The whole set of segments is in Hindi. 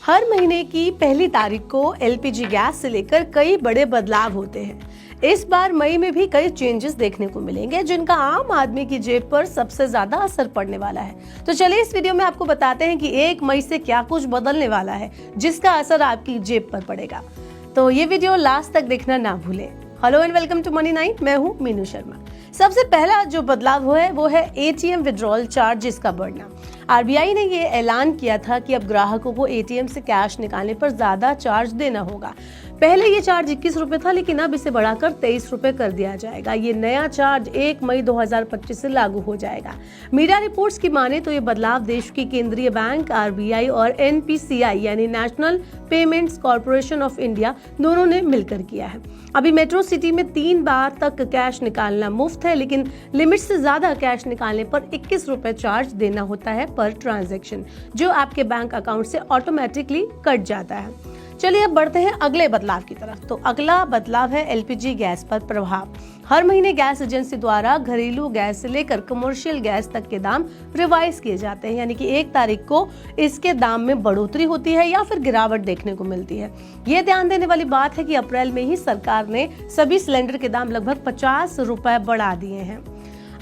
हर महीने की पहली तारीख को एलपीजी गैस से लेकर कई बड़े बदलाव होते हैं। इस बार मई में भी कई चेंजेस देखने को मिलेंगे जिनका आम आदमी की जेब पर सबसे ज्यादा असर पड़ने वाला है। तो चलिए इस वीडियो में आपको बताते हैं कि 1 मई से क्या कुछ बदलने वाला है जिसका असर आपकी जेब पर पड़ेगा। तो ये वीडियो लास्ट तक देखना ना भूलें। Hello and welcome to money nine, मैं हूँ मीनू शर्मा। सबसे पहला जो बदलाव है वो है एटीएम विड्रॉल चार्जेस का बढ़ना। आरबीआई ने ये ऐलान किया था कि अब ग्राहकों को एटीएम से कैश निकालने पर ज्यादा चार्ज देना होगा। पहले ये चार्ज 21 रुपए था, लेकिन अब इसे बढ़ाकर 23 रुपए कर दिया जाएगा। ये नया चार्ज 1 मई 2025 से लागू हो जाएगा। मीडिया रिपोर्ट्स की माने तो ये बदलाव देश की केंद्रीय बैंक आरबीआई और एनपीसीआई यानी national payments corporation of India दोनों ने मिलकर किया है। अभी मेट्रो सिटी में 3 बार तक कैश निकालना मुफ्त है, लेकिन लिमिट से ज्यादा कैश निकालने पर 21 रुपए चार्ज देना होता है पर ट्रांजैक्शन, जो आपके बैंक अकाउंट से ऑटोमेटिकली कट जाता है। चलिए अब बढ़ते हैं अगले बदलाव की तरफ। तो अगला बदलाव है एलपीजी गैस पर प्रभाव। हर महीने गैस एजेंसी द्वारा घरेलू गैस से लेकर कमर्शियल गैस तक के दाम रिवाइज किए जाते हैं, यानी कि 1 तारीख को इसके दाम में बढ़ोतरी होती है या फिर गिरावट देखने को मिलती है। ये ध्यान देने वाली बात है कि अप्रैल में ही सरकार ने सभी सिलेंडर के दाम लगभग 50 रुपए बढ़ा दिए हैं।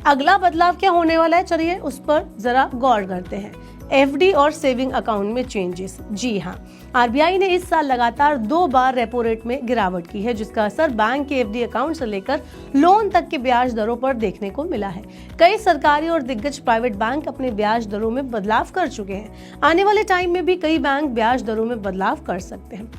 अगला बदलाव क्या होने वाला है, चलिए उस पर जरा गौर करते हैं। एफडी और सेविंग अकाउंट में चेंजेस। जी हाँ, आरबीआई ने इस साल लगातार 2 बार रेपो रेट में गिरावट की है, जिसका असर बैंक के एफडी अकाउंट से लेकर लोन तक के ब्याज दरों पर देखने को मिला है। कई सरकारी और दिग्गज प्राइवेट बैंक अपने ब्याज दरों में बदलाव कर चुके हैं। आने वाले टाइम में भी कई बैंक ब्याज दरों में बदलाव कर सकते हैं।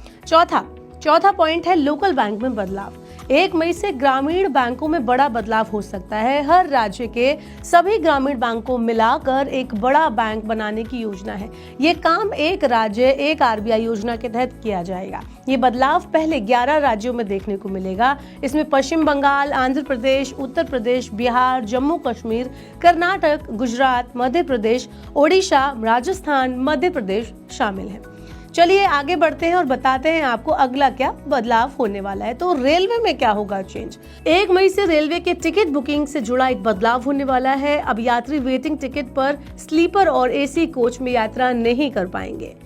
चौथा पॉइंट है लोकल बैंक में बदलाव। 1 मई से ग्रामीण बैंकों में बड़ा बदलाव हो सकता है। हर राज्य के सभी ग्रामीण बैंक को मिलाकर एक बड़ा बैंक बनाने की योजना है। ये काम एक राज्य एक आरबीआई योजना के तहत किया जाएगा। ये बदलाव पहले 11 राज्यों में देखने को मिलेगा। इसमें पश्चिम बंगाल, आंध्र प्रदेश, उत्तर प्रदेश, बिहार, जम्मू कश्मीर, कर्नाटक, गुजरात, मध्य प्रदेश, ओडिशा, राजस्थान, मध्य प्रदेश शामिल है। चलिए आगे बढ़ते हैं और बताते हैं आपको अगला क्या बदलाव होने वाला है। तो रेलवे में क्या होगा चेंज। 1 मई से रेलवे के टिकट बुकिंग से जुड़ा एक बदलाव होने वाला है। अब यात्री वेटिंग टिकट पर स्लीपर और एसी कोच में यात्रा नहीं कर पाएंगे।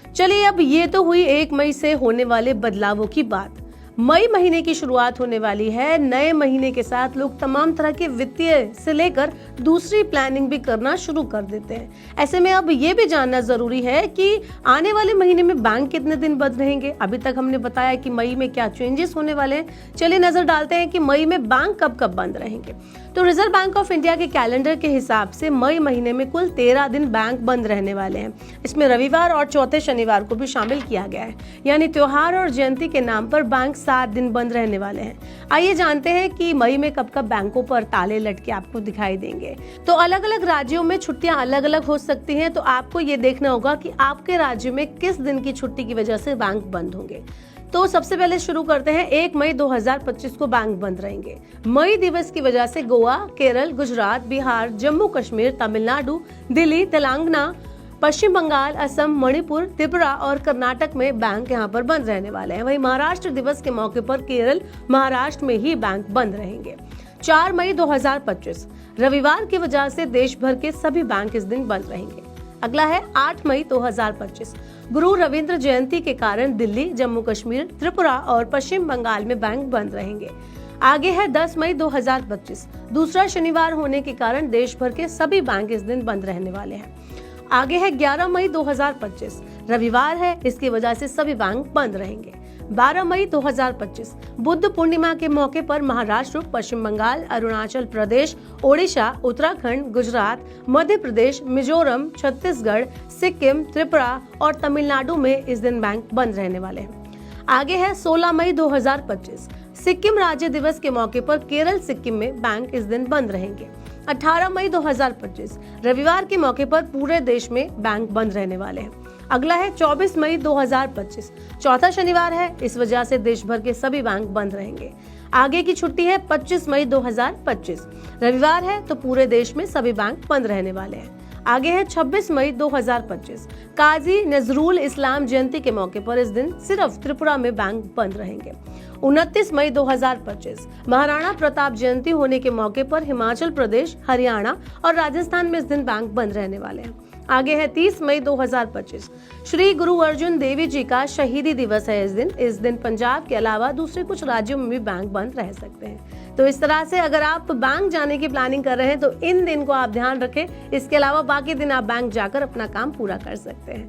चलिए अब ये तो हुई 1 मई से होने वाले बदलावों की बात। मई महीने की शुरुआत होने वाली है। नए महीने के साथ लोग तमाम तरह के वित्तीय से लेकर दूसरी प्लानिंग भी करना शुरू कर देते हैं। ऐसे में अब ये भी जानना जरूरी है कि आने वाले महीने में बैंक कितने दिन बंद रहेंगे। अभी तक हमने बताया कि मई में क्या चेंजेस होने वाले हैं। चलिए नजर डालते हैं कि मई में बैंक कब कब बंद रहेंगे। तो रिजर्व बैंक ऑफ इंडिया के कैलेंडर के हिसाब से मई महीने में कुल 13 दिन बैंक बंद रहने वाले हैं। इसमें रविवार और चौथे शनिवार को भी शामिल किया गया है, यानी त्योहार और जयंती के नाम पर बैंक 7 दिन बंद रहने वाले हैं। आइए जानते हैं कि मई में कब कब बैंकों पर ताले लटके आपको दिखाई देंगे। तो अलग अलग राज्यों में छुट्टियां अलग अलग हो सकती हैं, तो आपको ये देखना होगा कि आपके राज्य में किस दिन की छुट्टी की वजह से बैंक बंद होंगे। तो सबसे पहले शुरू करते हैं। 1 मई 2025 को बैंक बंद रहेंगे। मई दिवस की वजह से गोवा, केरल, गुजरात, बिहार, जम्मू कश्मीर, तमिलनाडु, दिल्ली, तेलंगाना, पश्चिम बंगाल, असम, मणिपुर, त्रिपुरा और कर्नाटक में बैंक यहाँ पर बंद रहने वाले हैं। वहीं महाराष्ट्र दिवस के मौके पर केरल, महाराष्ट्र में ही बैंक बंद रहेंगे। 4 मई 2025 रविवार की वजह से देश भर के सभी बैंक इस दिन बंद रहेंगे। अगला है 8 मई 2025 गुरु रविंद्र जयंती के कारण दिल्ली, जम्मू कश्मीर, त्रिपुरा और पश्चिम बंगाल में बैंक बंद रहेंगे। आगे है 10 मई 2025 दूसरा शनिवार होने के कारण देश भर के सभी बैंक इस दिन बंद रहने वाले हैं। आगे है 11 मई 2025 रविवार है, इसकी वजह से सभी बैंक बंद रहेंगे। 12 मई 2025 बुद्ध पूर्णिमा के मौके पर महाराष्ट्र, पश्चिम बंगाल, अरुणाचल प्रदेश, ओडिशा, उत्तराखंड, गुजरात, मध्य प्रदेश, मिजोरम, छत्तीसगढ़, सिक्किम, त्रिपुरा और तमिलनाडु में इस दिन बैंक बंद रहने वाले हैं। आगे है 16 मई 2025 सिक्किम राज्य दिवस के मौके पर केरल, सिक्किम में बैंक इस दिन बंद रहेंगे। 18 मई 2025 रविवार के मौके पर पूरे देश में बैंक बंद रहने वाले हैं। अगला है 24 मई 2025 चौथा शनिवार है, इस वजह से देश भर के सभी बैंक बंद रहेंगे। आगे की छुट्टी है 25 मई 2025 रविवार है, तो पूरे देश में सभी बैंक बंद रहने वाले हैं। आगे है 26 मई 2025 काजी नजरुल इस्लाम जयंती के मौके पर इस दिन सिर्फ त्रिपुरा में बैंक बंद रहेंगे। 29 मई 2025 महाराणा प्रताप जयंती होने के मौके पर हिमाचल प्रदेश, हरियाणा और राजस्थान में इस दिन बैंक बंद रहने वाले हैं। आगे है 30 मई 2025, श्री गुरु अर्जुन देवी जी का शहीदी दिवस है। इस दिन पंजाब के अलावा दूसरे कुछ राज्यों में भी बैंक बंद रह सकते हैं। तो इस तरह से अगर आप बैंक जाने की प्लानिंग कर रहे हैं तो इन दिन को आप ध्यान रखें। इसके अलावा बाकी दिन आप बैंक जाकर अपना काम पूरा कर सकते हैं।